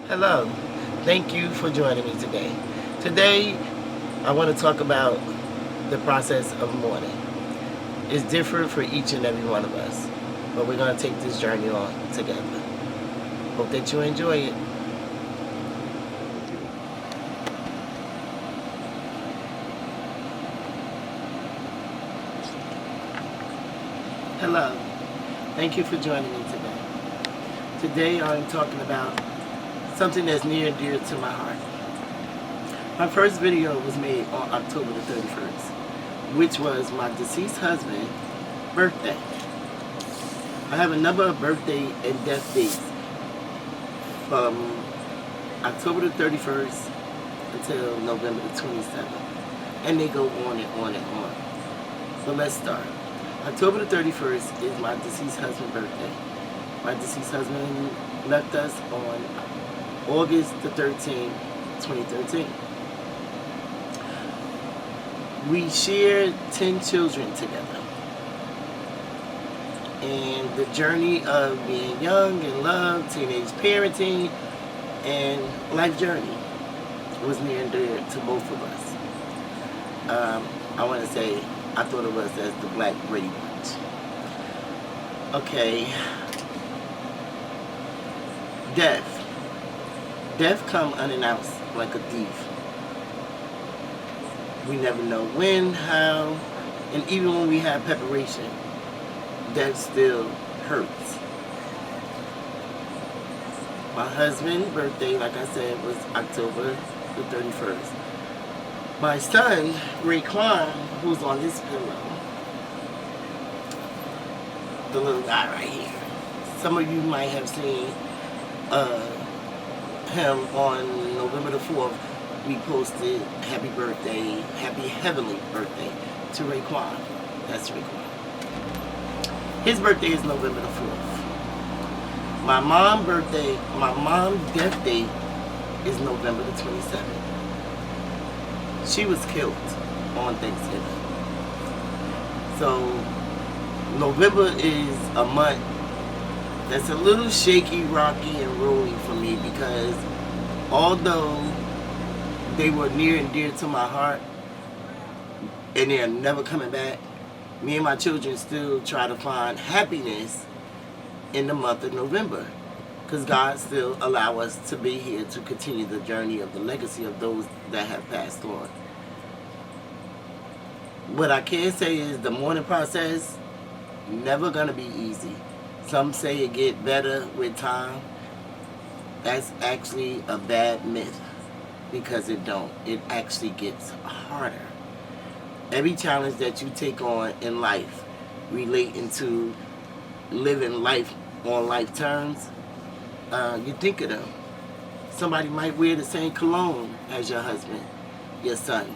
Hello, thank you for joining me today. Today, I want to talk about the process of mourning. It's different for each and every one of us, but we're going to take this journey on together. Hope that you enjoy it. Hello, thank you for joining me today. Today, I'm talking about something that's near and dear to my heart. My first video was made on October the 31st, which was my deceased husband's birthday. I have a number of birthday and death dates from October the 31st until November the 27th. And they go on and on and on. So let's start. October the 31st is my deceased husband's birthday. My deceased husband left us on August the 13th, 2013. We shared 10 children together. And the journey of being young and love, teenage parenting, and life journey was near and dear to both of us. I want to say I thought of us as the Black Brady Bunch. Okay. Death. Death come unannounced like a thief. We never know when, how, and even when we have preparation, death still hurts. My husband's birthday, like I said, was October the 31st. My son, Raekwon, who's on this pillow, the little guy right here. Some of you might have seen him on November the 4th. We posted happy birthday, happy heavenly birthday to Raekwon. That's Raekwon. His birthday is November the 4th. My mom's death date is November the 27th. She was killed on Thanksgiving. So November is a month that's a little shaky, rocky, and rolly for me because although they were near and dear to my heart and they're never coming back, me and my children still try to find happiness in the month of November because God still allow us to be here to continue the journey of the legacy of those that have passed on. What I can say is the mourning process never gonna be easy. Some say it get better with time. That's actually a bad myth because it don't. It actually gets harder. Every challenge that you take on in life relating to living life on life terms, you think of them. Somebody might wear the same cologne as your husband, your son.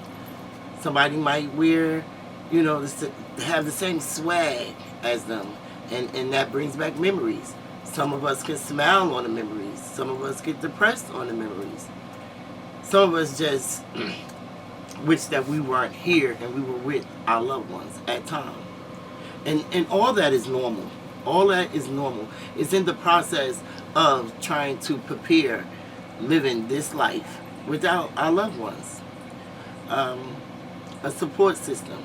Somebody might wear, have the same swag as them. And that brings back memories. Some of us can smile on the memories. Some of us get depressed on the memories. Some of us just wish that we weren't here and we were with our loved ones at time. And all that is normal. All that is normal. It's in the process of trying to prepare living this life without our loved ones. A support system.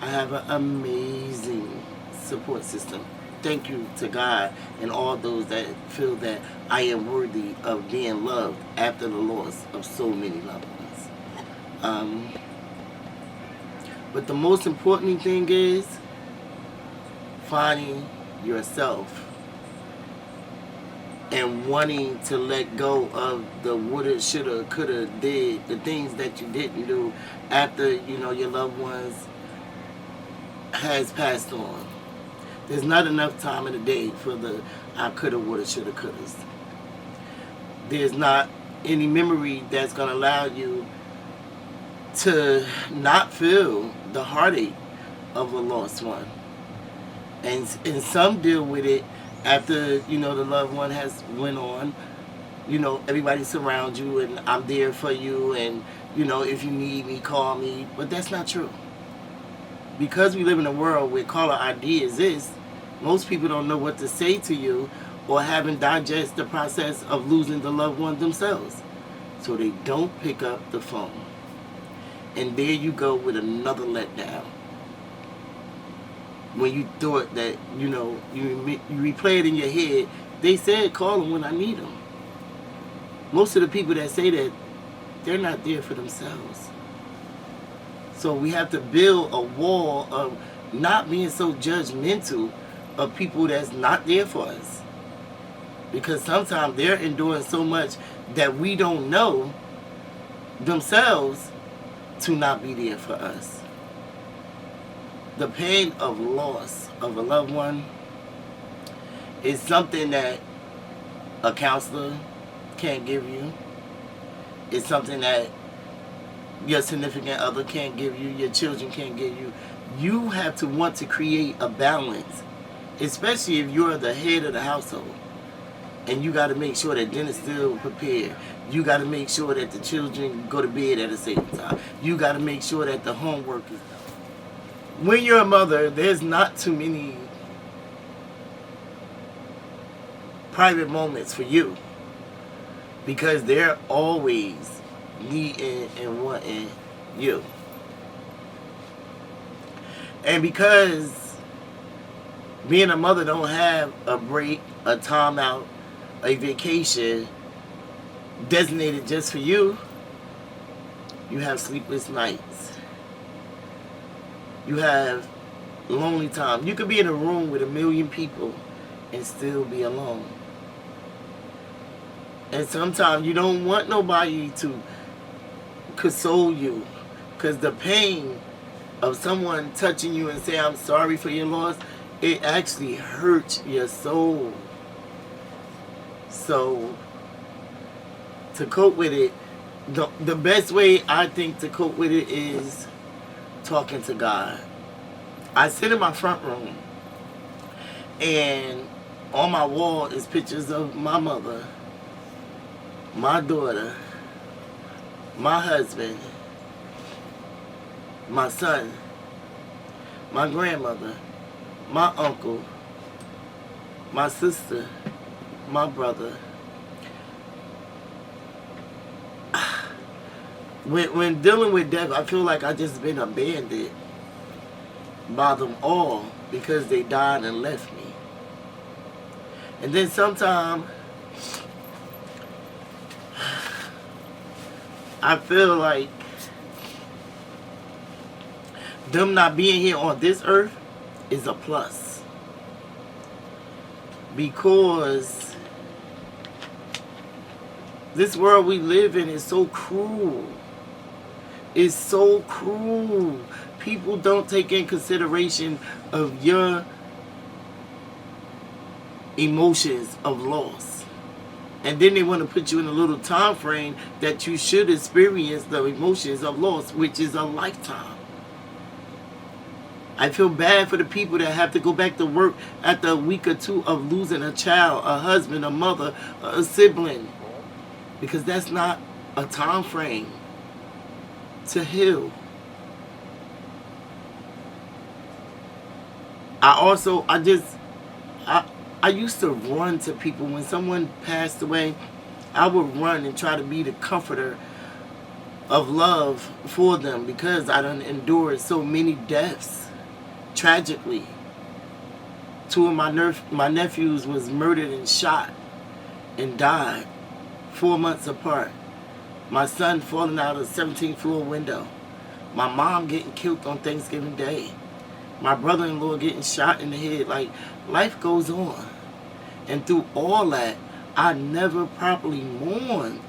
I have an amazing support system. Thank you to God and all those that feel that I am worthy of being loved after the loss of so many loved ones. But the most important thing is finding yourself and wanting to let go of the woulda, shoulda, coulda, did, the things that you didn't do after, your loved ones has passed on. There's not enough time in the day for the I coulda, woulda, shoulda, couldas. There's not any memory that's going to allow you to not feel the heartache of a lost one. And some deal with it after, the loved one has went on. Everybody surrounds you and I'm there for you and, if you need me, call me. But that's not true. Because we live in a world where caller ID exists, Most people don't know what to say to you or haven't digested the process of losing the loved one themselves. So they don't pick up the phone. And there you go with another letdown. When you thought that, you replay it in your head, they said call them when I need them. Most of the people that say that, they're not there for themselves. So we have to build a wall of not being so judgmental of people that's not there for us. Because sometimes they're enduring so much that we don't know themselves to not be there for us. The pain of loss of a loved one is something that a counselor can't give you. It's something that your significant other can't give you, your children can't give you. You have to want to create a balance, especially if you're the head of the household. And you got to make sure that dinner's still prepared. You got to make sure that the children go to bed at a certain time. You got to make sure that the homework is done. When you're a mother, there's not too many private moments for you, because they're always needing and wanting you. And because being a mother don't have a break, a time out, a vacation designated just for you, you have sleepless nights. You have lonely time. You could be in a room with 1 million people and still be alone. And sometimes you don't want nobody to console you, because the pain of someone touching you and saying, I'm sorry for your loss, it actually hurts your soul. So, to cope with it, the best way I think to cope with it is talking to God. I sit in my front room, and on my wall is pictures of my mother, my daughter, my husband, my son, my grandmother, my uncle, my sister, my brother. When dealing with death, I feel like I just been abandoned by them all because they died and left me. And then sometimes I feel like them not being here on this earth is a plus, because this world we live in is so cruel. It's so cruel. People don't take in consideration of your emotions of loss. And then they want to put you in a little time frame that you should experience the emotions of loss, which is a lifetime. I feel bad for the people that have to go back to work after a week or two of losing a child, a husband, a mother, a sibling, because that's not a time frame to heal. I used to run to people when someone passed away. I would run and try to be the comforter of love for them, because I done endured so many deaths tragically. 2 of my nephews was murdered and shot and died 4 months apart. My son falling out of a 17th floor window. My mom getting killed on Thanksgiving Day. My brother-in-law getting shot in the head. Like, life goes on. And through all that, I never properly mourned.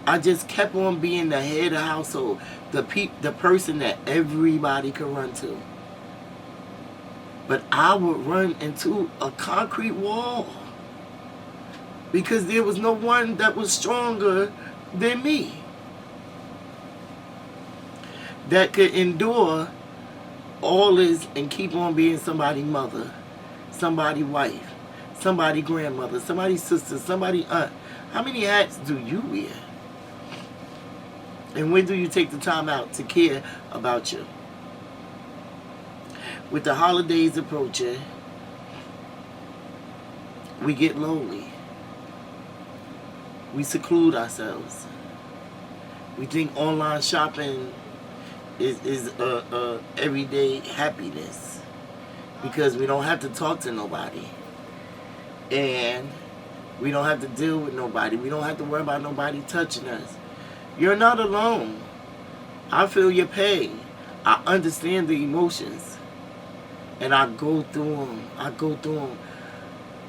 I just kept on being the head of the household, the person that everybody could run to. But I would run into a concrete wall, because there was no one that was stronger than me, that could endure all this and keep on being somebody's mother, somebody's wife, somebody's grandmother, somebody's sister, somebody's aunt. How many hats do you wear? And when do you take the time out to care about you? With the holidays approaching, we get lonely. We seclude ourselves. We think online shopping is everyday happiness because we don't have to talk to nobody. And we don't have to deal with nobody. We don't have to worry about nobody touching us. You're not alone. I feel your pain. I understand the emotions. And I go through them.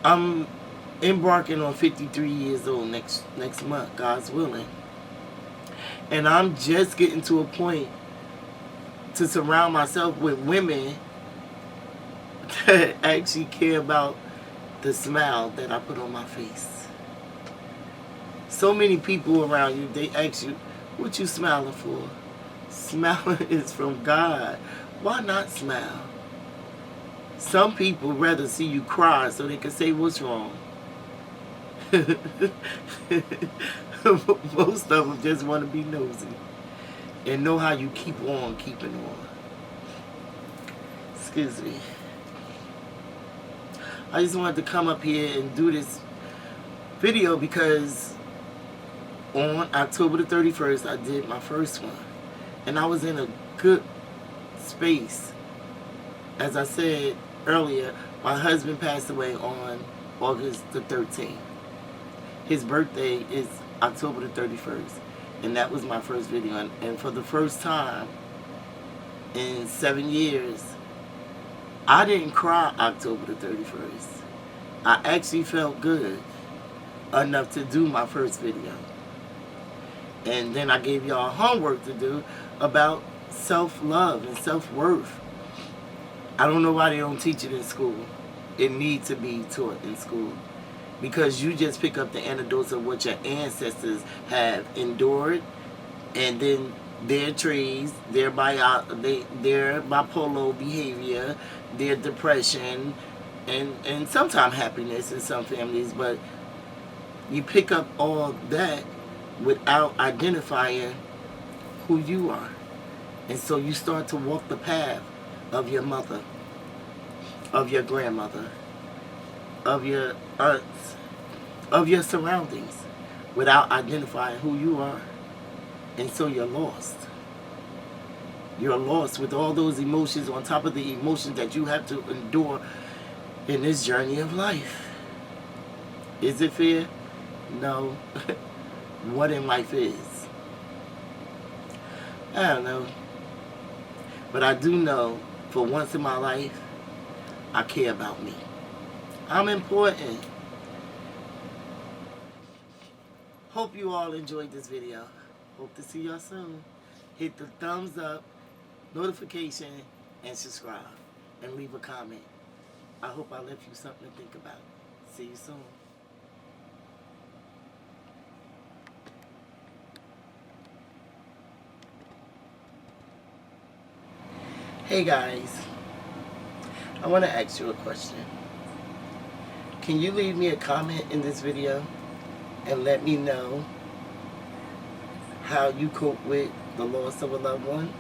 I'm embarking on 53 years old next month, God's willing. And I'm just getting to a point to surround myself with women that actually care about the smile that I put on my face. So many people around you, they ask you, what you smiling for? Smiling is from God. Why not smile? Some people rather see you cry so they can say what's wrong. Most of them just want to be nosy and know how you keep on keeping on. Excuse me. I just wanted to come up here and do this video because on October the 31st, I did my first one. And I was in a good space. As I said earlier, my husband passed away on August the 13th. His birthday is October the 31st. And that was my first video. And for the first time in 7 years, I didn't cry October the 31st. I actually felt good enough to do my first video. And then I gave y'all homework to do about self-love and self-worth. I don't know why they don't teach it in school. It needs to be taught in school. Because you just pick up the anecdotes of what your ancestors have endured, and then their traits, their bipolar behavior, their depression, and sometimes happiness in some families, but you pick up all that without identifying who you are. And so you start to walk the path of your mother, of your grandmother, of your aunts, of your surroundings, without identifying who you are. And so you're lost. You're lost with all those emotions on top of the emotions that you have to endure in this journey of life. Is it fair? No. What in life is? I don't know. But I do know, for once in my life, I care about me. I'm important. Hope you all enjoyed this video. Hope to see y'all soon. Hit the thumbs up, notification, and subscribe. And leave a comment. I hope I left you something to think about. See you soon. Hey guys, I want to ask you a question. Can you leave me a comment in this video and let me know how you cope with the loss of a loved one?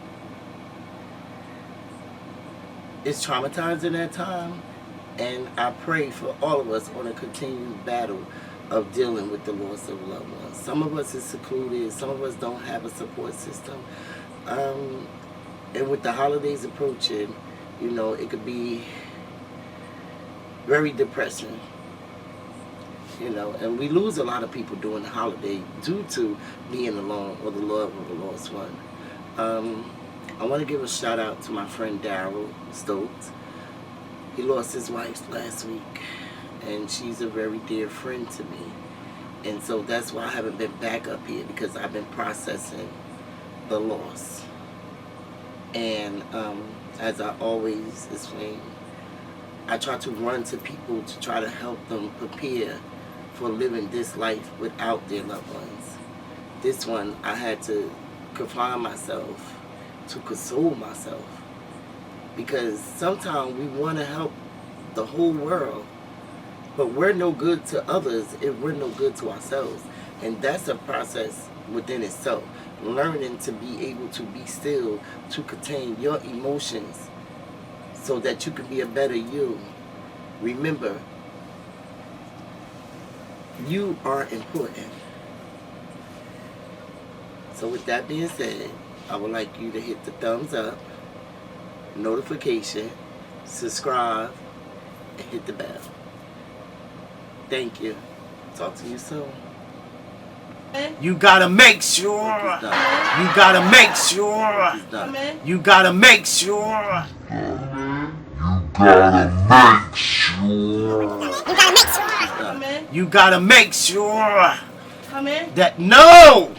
It's traumatizing at times, and I pray for all of us on a continued battle of dealing with the loss of a loved one. Some of us is secluded, some of us don't have a support system. And with the holidays approaching, you know, it could be very depressing. You know, and we lose a lot of people during the holiday due to being alone or the love of a lost one. I want to give a shout out to my friend Daryl Stokes. He lost his wife last week, and she's a very dear friend to me. And so that's why I haven't been back up here, because I've been processing the loss. And as I always explain, I try to run to people to try to help them prepare for living this life without their loved ones. This one, I had to confine myself to console myself, because sometimes we want to help the whole world, but we're no good to others if we're no good to ourselves. And that's a process within itself, learning to be able to be still, to contain your emotions so that you can be a better you. Remember, You are important. So with that being said, I would like you to hit the thumbs up, notification, subscribe, and hit the bell. Thank you. Talk to you soon. You gotta make sure. You gotta make sure. You gotta make sure. You gotta make sure. You gotta make sure. That no.